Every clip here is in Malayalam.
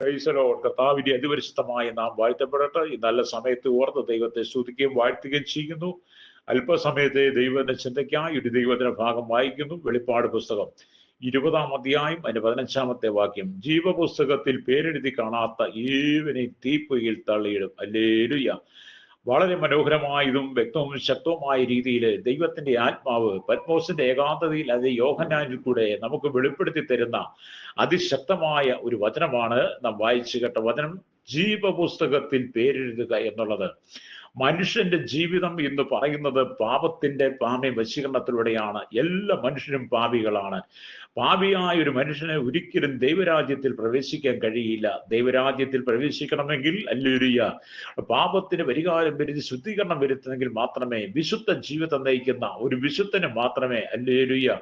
കർത്താവിന്റെ അതിപരിശുദ്ധമായ നാം വാഴ്ത്തപ്പെടട്ടെ. ഈ നല്ല സമയത്ത് ഓർത്ത് ദൈവത്തെ സ്തുതിക്കുകയും വാഴ്ത്തുകയും ചെയ്യുന്നു. അല്പസമയത്തെ ദൈവത്തിന്റെ ചിന്തയ്ക്കായി ഒരു ദൈവത്തിന്റെ ഭാഗം വായിക്കുന്നു. വെളിപ്പാട് പുസ്തകം 20-ാം അധ്യായം അതിന്റെ 15-ാമത്തെ വാക്യം. ജീവപുസ്തകത്തിൽ പേരെഴുതി കാണാത്ത ഏവനെയും തീപ്പൊയ്യിൽ തള്ളിയിടും. ഹല്ലേലൂയ. വളരെ മനോഹരമായതും വ്യക്തവും ശക്തവുമായ രീതിയിൽ ദൈവത്തിന്റെ ആത്മാവ് പത്മോസിന്റെ ഏകാന്തതയിൽ അത് യോഹന്നാനിൽ കൂടെ നമുക്ക് വെളിപ്പെടുത്തി തരുന്ന അതിശക്തമായ ഒരു വചനമാണ് നാം വായിച്ചു കേട്ട വചനം. ജീവപുസ്തകത്തിൽ പേരെഴുതുക എന്നുള്ളത്. മനുഷ്യന്റെ ജീവിതം എന്ന് പറയുന്നത് പാപത്തിന്റെ വശീകരണത്തിലൂടെയാണ്. എല്ലാ മനുഷ്യരും പാപികളാണ്. പാപിയായ ഒരു മനുഷ്യന് ഒരിക്കലും ദൈവരാജ്യത്തിൽ പ്രവേശിക്കാൻ കഴിയില്ല. ദൈവരാജ്യത്തിൽ പ്രവേശിക്കണമെങ്കിൽ ഹല്ലേലൂയ പാപത്തിന് പരിഹാരം വരുത്തി ശുദ്ധീകരണം വരുത്തുന്നെങ്കിൽ മാത്രമേ, വിശുദ്ധ ജീവിതം നയിക്കുന്ന ഒരു വിശുദ്ധന് മാത്രമേ ഹല്ലേലൂയ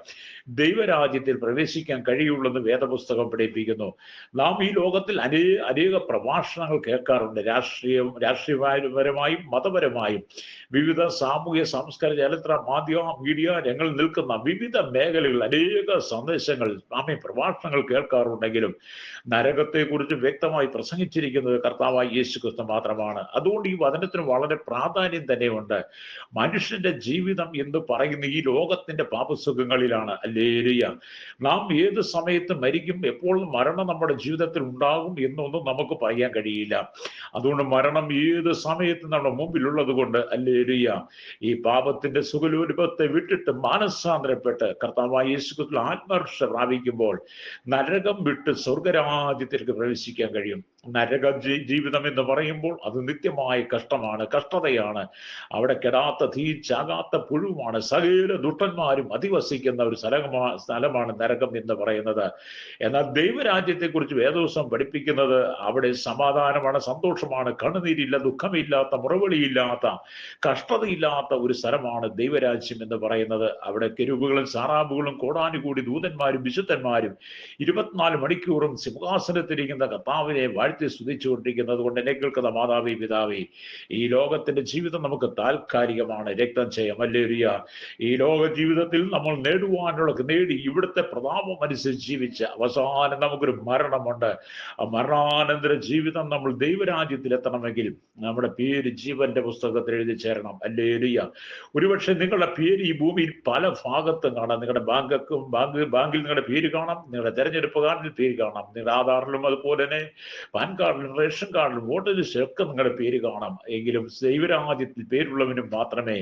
ദൈവരാജ്യത്തിൽ പ്രവേശിക്കാൻ കഴിയുള്ളൂ എന്ന് വേദപുസ്തകം പഠിപ്പിക്കുന്നു. നാം ഈ ലോകത്തിൽ അനേക പ്രഭാഷണങ്ങൾ കേൾക്കാറുണ്ട്. രാഷ്ട്രീയപരമായും മതപരമായും വിവിധ സാമൂഹ്യ സംസ്കാര ചരിത്ര മീഡിയ രംഗങ്ങളിൽ നിൽക്കുന്ന വിവിധ മേഖലകളിൽ അനേക സന്ദേശങ്ങൾ പ്രഭാഷണങ്ങൾ കേൾക്കാറുണ്ടെങ്കിലും നരകത്തെക്കുറിച്ച് വ്യക്തമായി പ്രസംഗിച്ചിരിക്കുന്നത് കർത്താവായ യേശു ക്രിസ്തു മാത്രമാണ്. അതുകൊണ്ട് ഈ വചനത്തിന് വളരെ പ്രാധാന്യം തന്നെയുണ്ട്. മനുഷ്യന്റെ ജീവിതം എന്ന് പറയുന്ന ഈ ലോകത്തിന്റെ പാപസുഖങ്ങളിലാണ്. ഹല്ലേലൂയ. നാം ഏത് സമയത്ത് മരിക്കും, എപ്പോൾ മരണം നമ്മുടെ ജീവിതത്തിൽ ഉണ്ടാകും എന്നൊന്നും നമുക്ക് പറയാൻ കഴിയില്ല. അതുകൊണ്ട് മരണം ഏത് സമയത്ത് നമ്മുടെ മുമ്പിലുള്ളത് കൊണ്ട് ഹല്ലേലൂയ ഈ പാപത്തിന്റെ സുഖലോലുപത്തെ വിട്ടിട്ട് മാനസാന്തരപ്പെട്ട് കർത്താവായ യേശു ക്രിസ്തുവിൽ ആത്മരക്ഷ പ്രാപിക്കുമ്പോൾ നരകം വിട്ട് സ്വർഗരാജ്യത്തിലേക്ക് പ്രവേശിക്കാൻ കഴിയും. നരക ജീവിതം എന്ന് പറയുമ്പോൾ അത് നിത്യമായ കഷ്ടമാണ്, കഷ്ടതയാണ്. അവിടെ കെടാത്ത തീ, ചാകാത്ത പുഴുവാണ്. സകല ദുഷ്ടന്മാരും അധിവസിക്കുന്ന ഒരു സ്ഥലമാണ് നരകം എന്ന് പറയുന്നത്. എന്നാൽ ദൈവരാജ്യത്തെക്കുറിച്ച് വേദപുസ്തകം പഠിപ്പിക്കുന്നത് അവിടെ സമാധാനമാണ്, സന്തോഷമാണ്, കണ്ണുനീരില്ല, ദുഃഖമില്ലാത്ത, മുറവിളിയില്ലാത്ത, കഷ്ടതയില്ലാത്ത ഒരു സ്ഥലമാണ് ദൈവരാജ്യം എന്ന് പറയുന്നത്. അവിടെ കെരൂബുകളും സാറാബുകളും കോടാനുകൂടി ദൂതന്മാരും വിശുദ്ധന്മാരും 24 മണിക്കൂറും സിംഹാസനത്തിരിക്കുന്ന കർത്താവിനെ വാഴ്ത്തി സ്തുതിച്ചുകൊണ്ടിരിക്കുന്നത് കൊണ്ട് എന്നെ കേൾക്കുന്ന മാതാവേ, പിതാവേ, ഈ ലോകത്തിന്റെ ജീവിതം നമുക്ക് താൽക്കാലികമാണ്. രക്തം ചെയ്യാം. ഹല്ലേലൂയ. ഈ ലോക ജീവിതത്തിൽ നമ്മൾ നേടി ഇവിടുത്തെ പ്രതാപം അനുസരിച്ച് ജീവിച്ച് അവസാനം നമുക്കൊരു മരണമുണ്ട്. ആ മരണാനന്തര ജീവിതം നമ്മൾ ദൈവരാജ്യത്തിൽ എത്തണമെങ്കിൽ നമ്മുടെ പേര് ജീവന്റെ പുസ്തകത്തിൽ എഴുതി ചേരണം. ഹല്ലേലൂയ. ഒരുപക്ഷെ നിങ്ങളുടെ പേര് ഈ ഭൂമിയിൽ പല ഭാഗത്തും കാണാം. നിങ്ങളുടെ ബാങ്കിൽ നിങ്ങളുടെ പേര് കാണാം, നിങ്ങളുടെ തെരഞ്ഞെടുപ്പ് കാർഡിൽ പേര് കാണാം, നിങ്ങളുടെ ആധാറിലും അതുപോലെ തന്നെ പാൻ കാർഡിലും റേഷൻ കാർഡിലും വോട്ടർ ലിസ്റ്റിലൊക്കെ നിങ്ങളുടെ പേര് കാണാം. എങ്കിലും ദൈവരാജ്യത്തിൽ പേരുള്ളവനും മാത്രമേ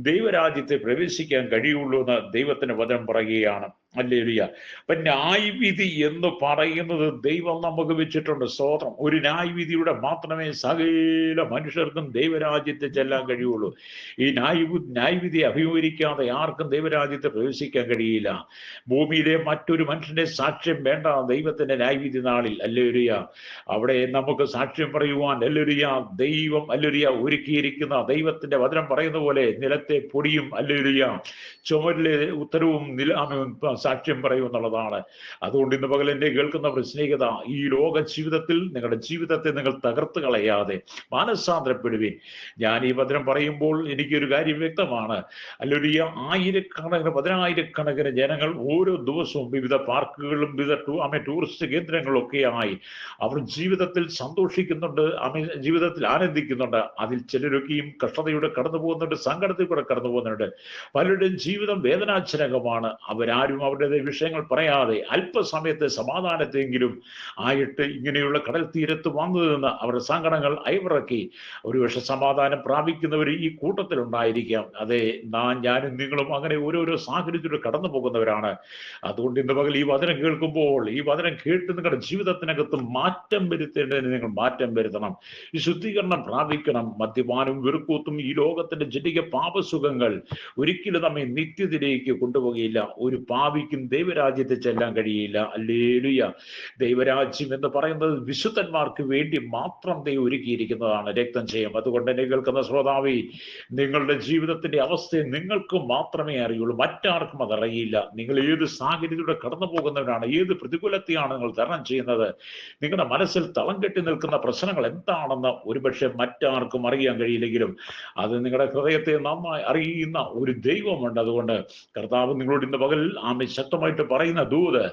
ദൈവരാജ്യത്തെ പ്രവേശിക്കാൻ കഴിയുള്ളൂ എന്ന് ദൈവത്തിന്റെ വചനം പറയുകയാണ്. ഹല്ലേലൂയ. അപ്പൊ ന്യായവിധി എന്ന് പറയുന്നത് ദൈവം നമുക്ക് വെച്ചിട്ടുണ്ട്. സ്തോത്രം. ഒരു ന്യായവിധിയുടെ മാത്രമേ സകല മനുഷ്യർക്കും ദൈവരാജ്യത്തെ ചെല്ലാൻ കഴിയുള്ളൂ. ഈ ന്യായവിധി അഭിമുഖീകരിക്കാതെ ആർക്കും ദൈവരാജ്യത്തെ പ്രവേശിക്കാൻ കഴിയില്ല. ഭൂമിയിലെ മറ്റൊരു മനുഷ്യന്റെ സാക്ഷ്യം വേണ്ട ദൈവത്തിന്റെ ന്യായവിധി നാളിൽ. ഹല്ലേലൂയ. അവിടെ നമുക്ക് സാക്ഷ്യം പറയുവാൻ ഹല്ലേലൂയ ദൈവം ഹല്ലേലൂയ ഒരുക്കിയിരിക്കുന്ന ദൈവത്തിന്റെ വചനം പറയുന്ന പോലെ നിലത്തെ പൊടിയും ഹല്ലേലൂയ ചുമരിലെ ഉത്തരവും സാക്ഷ്യം പറയും എന്നുള്ളതാണ്. അതുകൊണ്ട് ഇന്ന് പകൽ എന്നെ കേൾക്കുന്നവർ സ്നേഹിത, ഈ ലോക ജീവിതത്തിൽ നിങ്ങളുടെ ജീവിതത്തെ നിങ്ങൾ തകർത്ത് കളയാതെ മാനസാന്തരപ്പെടുവിൻ. ഞാൻ ഈ വചനം പറയുമ്പോൾ എനിക്കൊരു കാര്യം വ്യക്തമാണ്. ഹല്ലേലൂയ. ആയിരക്കണക്കിന് 10,000-കണക്കിന് ജനങ്ങൾ ഓരോ ദിവസവും വിവിധ പാർക്കുകളും വിവിധ ടൂറിസ്റ്റ് കേന്ദ്രങ്ങളൊക്കെയായി അവർ ജീവിതത്തിൽ സന്തോഷിക്കുന്നുണ്ട്, ജീവിതത്തിൽ ആനന്ദിക്കുന്നുണ്ട്. അതിൽ ചിലരൊക്കെയും കഷ്ടതയുടെ കടന്നു പോകുന്നുണ്ട്, സങ്കടത്തിൽ കൂടെ കടന്നു പോകുന്നുണ്ട്. പലരുടെയും ജീവിതം വേദനാജനകമാണ്. അവരാരും അവരുടെ വിഷയങ്ങൾ പറയാതെ അല്പസമയത്തെ സമാധാനത്തെങ്കിലും ആയിട്ട് ഇങ്ങനെയുള്ള കടൽ തീരത്ത് വന്നു നിന്ന് അവരുടെ സങ്കടങ്ങൾ അയവിറക്കി ഒരുപക്ഷെ സമാധാനം പ്രാപിക്കുന്നവർ ഈ കൂട്ടത്തിലുണ്ടായിരിക്കാം. അതെ, ഞാനും നിങ്ങളും അങ്ങനെ ഓരോരോ സാഹചര്യത്തിലൂടെ കടന്നു പോകുന്നവരാണ്. അതുകൊണ്ട് ഇന്ന് പകൽ ഈ വചനം കേൾക്കുമ്പോൾ ഈ വചനം കേട്ട് നിങ്ങളുടെ ജീവിതത്തിനകത്ത് മാറ്റം വരുത്തേണ്ടതിന് നിങ്ങൾ മാറ്റം വരുത്തണം. ഈ ശുദ്ധീകരണം പ്രാപിക്കണം. മദ്യപാനവും വെറുക്കൂത്തും ഈ ലോകത്തിന്റെ ജനിക പാപസുഖങ്ങൾ ഒരിക്കലും നമ്മെ നിത്യത്തിലേക്ക് കൊണ്ടുപോകുകയില്ല. ഒരു പാപിക്കും ദൈവരാജ്യത്തെ ചെല്ലാൻ കഴിയില്ല. ഹല്ലേലൂയ. ദൈവരാജ്യം എന്ന് പറയുന്നത് വിശുദ്ധന്മാർക്ക് വേണ്ടി മാത്രം ദൈവം ഒരുക്കിയിരിക്കുന്നതാണ്. രക്തം ചെയ്യും. അതുകൊണ്ട് എന്നെ കേൾക്കുന്ന ശ്രോതാവേ, നിങ്ങളുടെ ജീവിതത്തിന്റെ അവസ്ഥയെ നിങ്ങൾക്ക് മാത്രമേ അറിയുള്ളൂ, മറ്റാർക്കും അതറിയില്ല. നിങ്ങൾ ഏത് സാഹചര്യത്തിലൂടെ കടന്നു പോകുന്നവരാണ്, ഏത് പ്രതികൂലത്തെയാണ് നിങ്ങൾ തരണം ചെയ്യുന്നത്, നിങ്ങളുടെ മനസ്സിൽ തളം കെട്ടി നിൽക്കുന്ന പ്രശ്നങ്ങൾ എന്താണെന്ന് ഒരുപക്ഷെ മറ്റാർക്കും അറിയാൻ കഴിയില്ലെങ്കിലും അത് നിങ്ങളുടെ ഹൃദയത്തെ നന്നായി അറിയുന്ന ഒരു ദൈവമുണ്ട്. അതുകൊണ്ട് കർത്താവ് നിങ്ങളോട് ഇന്ന് പകൽ ആമേ ശക്തമായിട്ട് പറയുന്ന ദൂത്,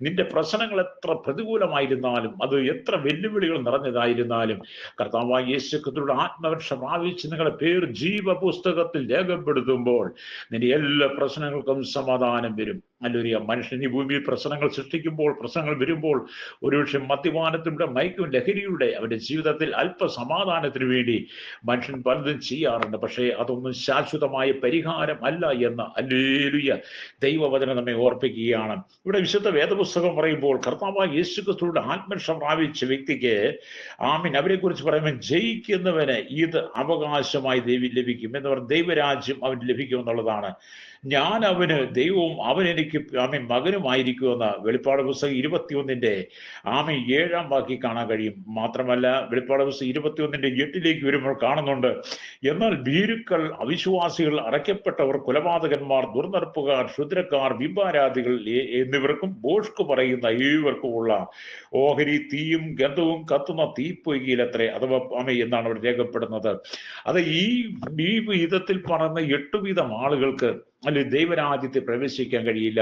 നിന്റെ പ്രശ്നങ്ങൾ എത്ര പ്രതികൂലമായിരുന്നാലും, അത് എത്ര വെല്ലുവിളികൾ നിറഞ്ഞതായിരുന്നാലും, കർത്താവായ യേശു ക്രിസ്തുവിന്റെ ആത്മരക്ഷ പ്രാപിച്ച് നിങ്ങളുടെ പേര് ജീവപുസ്തകത്തിൽ രേഖപ്പെടുത്തുമ്പോൾ നിന്റെ എല്ലാ പ്രശ്നങ്ങൾക്കും സമാധാനം വരും. ഹല്ലേലൂയ. മനുഷ്യൻ ഈ ഭൂമിയിൽ പ്രശ്നങ്ങൾ സൃഷ്ടിക്കുമ്പോൾ, പ്രശ്നങ്ങൾ വരുമ്പോൾ, ഒരുപക്ഷെ മദ്യപാനത്തിലൂടെ, മയക്കും ലഹരിയുടെ അവന്റെ ജീവിതത്തിൽ അല്പസമാധാനത്തിന് വേണ്ടി മനുഷ്യൻ പലതും ചെയ്യാറുണ്ട്. പക്ഷേ അതൊന്നും ശാശ്വതമായ പരിഹാരം അല്ല എന്ന് ഹല്ലേലൂയ ദൈവവചനം നമ്മെ ഓർപ്പിക്കുകയാണ്. ഇവിടെ വിശുദ്ധ വേദപുസ്തകം പറയുമ്പോൾ കർത്താവായ യേശു ക്രിസ്തുവിന്റെ ആത്മരക്ഷ പ്രാപിച്ച വ്യക്തിക്ക് ആമീൻ അവരെ കുറിച്ച് പറയുമ്പോൾ ജയിക്കുന്നവന് ഇത് അവകാശമായി ലഭിക്കും എന്ന് പറഞ്ഞ ദൈവരാജ്യം അവന് ലഭിക്കും എന്നുള്ളതാണ്. ഞാൻ അവന് ദൈവവും അവൻ എനിക്ക് ആമീൻ മകനുമായിരിക്കുമെന്ന് വെളിപ്പാട് പുസ്തകം 21 ആമീൻ 7 വാക്യം കാണാൻ കഴിയും. മാത്രമല്ല വെളിപ്പാട് പുസ്തകം 21:8 വരുമ്പോൾ കാണുന്നുണ്ട്, എന്നാൽ ഭീരുക്കൾ, അവിശ്വാസികൾ, അറയ്ക്കപ്പെട്ടവർ, കൊലപാതകന്മാർ, ദുർനടപ്പുകാർ, ക്ഷുദ്രക്കാർ, വിഭാരാധികൾ എന്നിവർക്കും ബോഷ്ക് പറയുന്ന ഏവർക്കുമുള്ള ഓഹരി തീയും ഗന്ധവും കത്തുന്ന തീപ്പൊയ്കയിലത്രേ അഥവാ എന്നാണ് അവിടെ രേഖപ്പെടുന്നത്. അത് ഈ വിധത്തിൽ പറയുന്ന 8 വീതം ആളുകൾക്ക് അല്ലെങ്കിൽ ദൈവരാജ്യത്തെ പ്രവേശിക്കാൻ കഴിയില്ല.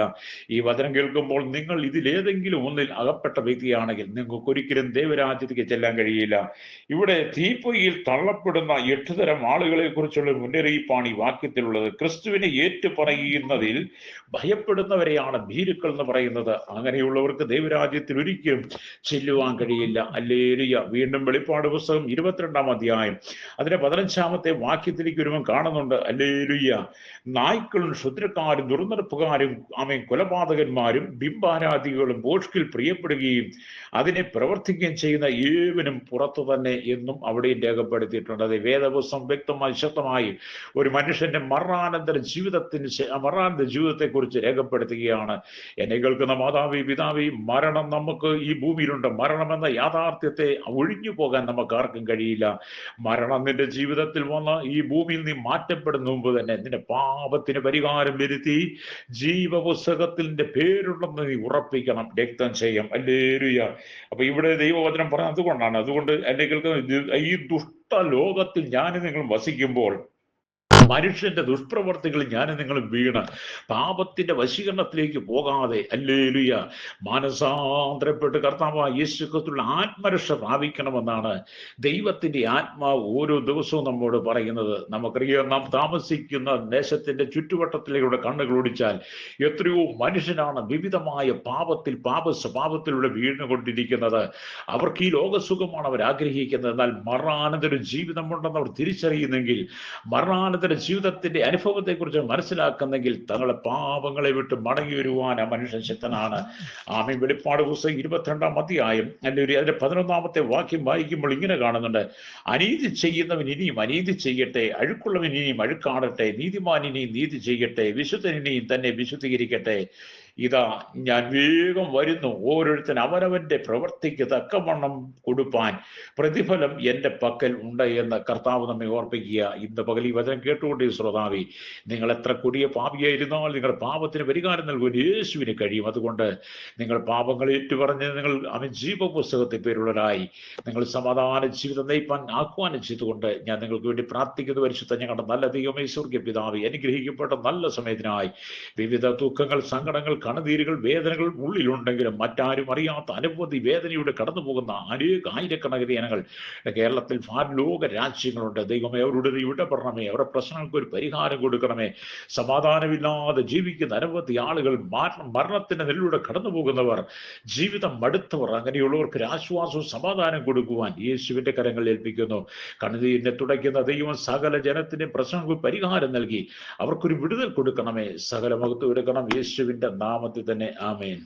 ഈ വചനം കേൾക്കുമ്പോൾ നിങ്ങൾ ഇതിലേതെങ്കിലും ഒന്നിൽ അകപ്പെട്ട വ്യക്തിയാണെങ്കിൽ നിങ്ങൾക്ക് ഒരിക്കലും ദൈവരാജ്യത്തേക്ക് ചെല്ലാൻ കഴിയില്ല. ഇവിടെ തീപ്പൊയ്യിൽ തള്ളപ്പെടുന്ന 8 തരം ആളുകളെ കുറിച്ചുള്ള മുന്നറിയിപ്പാണ് ഈ വാക്യത്തിലുള്ളത്. ക്രിസ്തുവിനെ ഏറ്റുപറയുന്നതിൽ ഭയപ്പെടുന്നവരെയാണ് ഭീരുക്കൾ എന്ന് പറയുന്നത്. അങ്ങനെയുള്ളവർക്ക് ദൈവരാജ്യത്തിൽ ഒരിക്കലും ചെല്ലുവാൻ കഴിയില്ല. ഹല്ലേലൂയ. വീണ്ടും വെളിപ്പാട് പുസ്തകം 22-ാം അധ്യായം അതിന്റെ 15-ാമത്തെ വാക്യത്തിലേക്ക് വരുമ്പോൾ കാണുന്നുണ്ട്, ഹല്ലേലൂയ, നായ്ക്കളും ക്ഷുദ്രക്കാരും ദുർനടപ്പുകാരും ആമേൻ കൊലപാതകന്മാരും ബിംബാരാധികളും ബോഷ്കിൽ പ്രിയപ്പെടുകയും അതിനെ പ്രവർത്തിക്കുകയും ചെയ്യുന്ന ഏവനും പുറത്തു തന്നെ എന്നും അവിടെയും രേഖപ്പെടുത്തിയിട്ടുണ്ട്. അത് വേദപുസ്തകം വ്യക്തമായി ശക്തമായി ഒരു മനുഷ്യന്റെ മരണാനന്തര ജീവിതത്തെ കുറിച്ച് രേഖപ്പെടുത്തുകയാണ്. എന്നെ കേൾക്കുന്ന മാതാവി പിതാവി, മരണം നമുക്ക് ഈ ഭൂമിയിലുണ്ട്. മരണമെന്ന യാഥാർത്ഥ്യത്തെ ഒഴിഞ്ഞു പോകാൻ നമുക്ക് ആർക്കും കഴിയില്ല. മരണം നിന്റെ ജീവിതത്തിൽ വന്ന് ഈ ഭൂമിയിൽ നീ മാറ്റപ്പെടുന്ന മുമ്പ് തന്നെ നിന്റെ പാപത്തിന് പരിഹാരം വരുത്തി ജീവപുസ്തകത്തിന്റെ പേരുണ്ടെന്ന് നീ ഉറപ്പിക്കണം, രക്തം ചെയ്യും. ഹല്ലേലൂയ. അപ്പൊ ഇവിടെ ദൈവവചനം പറഞ്ഞത് അതുകൊണ്ട് എന്നെ കേൾക്കുന്ന ഈ ദുഷ്ട ലോകത്തിൽ ഞാൻ നിങ്ങൾ വസിക്കുമ്പോൾ മനുഷ്യന്റെ ദുഷ്പ്രവർത്തികളിൽ ഞാൻ നിങ്ങൾ വീണ് പാപത്തിന്റെ വശീകരണത്തിലേക്ക് പോകാതെ ഹല്ലേലൂയ മാനസാന്തരപ്പെട്ട് കർത്താവായ യേശു ക്രിസ്തുവിന്റെ ആത്മരക്ഷ പ്രാപിക്കണമെന്നാണ് ദൈവത്തിന്റെ ആത്മാവ് ഓരോ ദിവസവും നമ്മോട് പറയുന്നത്. നമുക്കറിയാം, നാം താമസിക്കുന്ന ദേശത്തിന്റെ ചുറ്റുവട്ടത്തിലൂടെ കണ്ണുകൾ ഓടിച്ചാൽ എത്രയോ മനുഷ്യനാണ് വിവിധമായ പാപത്തിലൂടെ വീണുകൊണ്ടിരിക്കുന്നത്. അവർക്ക് ഈ ലോകസുഖമാണ് അവർ ആഗ്രഹിക്കുന്നത്. എന്നാൽ മരണാനന്തര ജീവിതമുണ്ടെന്ന് അവർ തിരിച്ചറിയുന്നെങ്കിൽ, മരണാനന്തര ജീവിതത്തിന്റെ അനുഭവത്തെക്കുറിച്ച് മനസ്സിലാക്കുന്നെങ്കിൽ തങ്ങളുടെ പാപങ്ങളെ വിട്ട് മടങ്ങി വരുവാൻ ആ മനുഷ്യൻ ശക്തനാണ്. ആമീൻ. വെളിപ്പാട് പുസ്തകം 22-ാം അധ്യായം അല്ലെങ്കിൽ അതിന്റെ 11-ാമത്തെ വാക്യം വായിക്കുമ്പോൾ ഇങ്ങനെ കാണുന്നുണ്ട്, അനീതി ചെയ്യുന്നവൻ ഇനിയും അനീതി ചെയ്യട്ടെ, അഴുക്കുള്ളവൻ ഇനിയും അഴുക്കാടട്ടെ, നീതിമാൻ ഇനിയും നീതി ചെയ്യട്ടെ, വിശുദ്ധൻ ഇനിയും തന്നെ വിശുദ്ധീകരിക്കട്ടെ. ഇതാ ഞാൻ വേഗം വരുന്നു, ഓരോരുത്തൻ അവനവന്റെ പ്രവൃത്തിക്ക് തക്കവണ്ണം കൊടുപ്പാൻ പ്രതിഫലം എൻ്റെ പക്കൽ ഉണ്ട് എന്ന് കർത്താവ് നമ്മെ ഓർപ്പിക്കുക. ഇന്ന് പകൽ ഈ വചനം കേട്ടുകൊണ്ട് ശ്രോതാവി, നിങ്ങൾ എത്ര കൊടിയ പാപിയായിരുന്നാൽ നിങ്ങളുടെ പാപത്തിന് പരിഹാരം നൽകുവാൻ യേശുവിന് കഴിയും. അതുകൊണ്ട് നിങ്ങൾ പാപങ്ങൾ ഏറ്റുപറഞ്ഞ് നിങ്ങൾ അവൻ ജീവപുസ്തകത്തിൽ പേരുള്ളവരായി നിങ്ങൾ സമാധാന ജീവിതം നയിപ്പാൻ ആഹ്വാനം ചെയ്തുകൊണ്ട് ഞാൻ നിങ്ങൾക്ക് വേണ്ടി പ്രാർത്ഥിക്കുന്ന പരിശുദ്ധ ഞങ്ങളുടെ നല്ല ദൈവമേ സ്വർഗ്ഗ പിതാവേ, അനുഗ്രഹിക്കപ്പെട്ട നല്ല സമയത്തിനായി വിവിധ ദുഃഖങ്ങൾ, സങ്കടങ്ങൾ, കണുനീരുകൾ, വേദനകൾ ഉള്ളിലുണ്ടെങ്കിലും മറ്റാരും അറിയാത്ത അനവധി വേദനയുടെ കടന്നു പോകുന്ന ആയിരക്കണക്കിന് ജനങ്ങൾ കേരളത്തിൽ ലോക രാജ്യങ്ങളുണ്ട്. ദൈവമേ, അവരുടെ ഇടപെടണമേ, അവരുടെ പ്രശ്നങ്ങൾക്ക് ഒരു പരിഹാരം കൊടുക്കണമേ. സമാധാനമില്ലാതെ ജീവിക്കുന്ന അനവധി ആളുകൾ, മരണത്തിന്റെ നെല്ലിലൂടെ കടന്നു പോകുന്നവർ, ജീവിതം മടുത്തവർ, അങ്ങനെയുള്ളവർക്ക് ഒരു ആശ്വാസവും സമാധാനം കൊടുക്കുവാൻ യേശുവിന്റെ കരങ്ങളിൽ ഏൽപ്പിക്കുന്നു. കണ്ണുനീരിനെ തുടയ്ക്കുന്ന ദൈവം സകല ജനത്തിന്റെ പ്രശ്നങ്ങൾക്ക് പരിഹാരം നൽകി അവർക്കൊരു വിടുതൽ കൊടുക്കണമേ. സകല മഹത്വം എടുക്കണം യേശുവിന്റെ നാമത്തിൽ തന്നെ. ആമേൻ.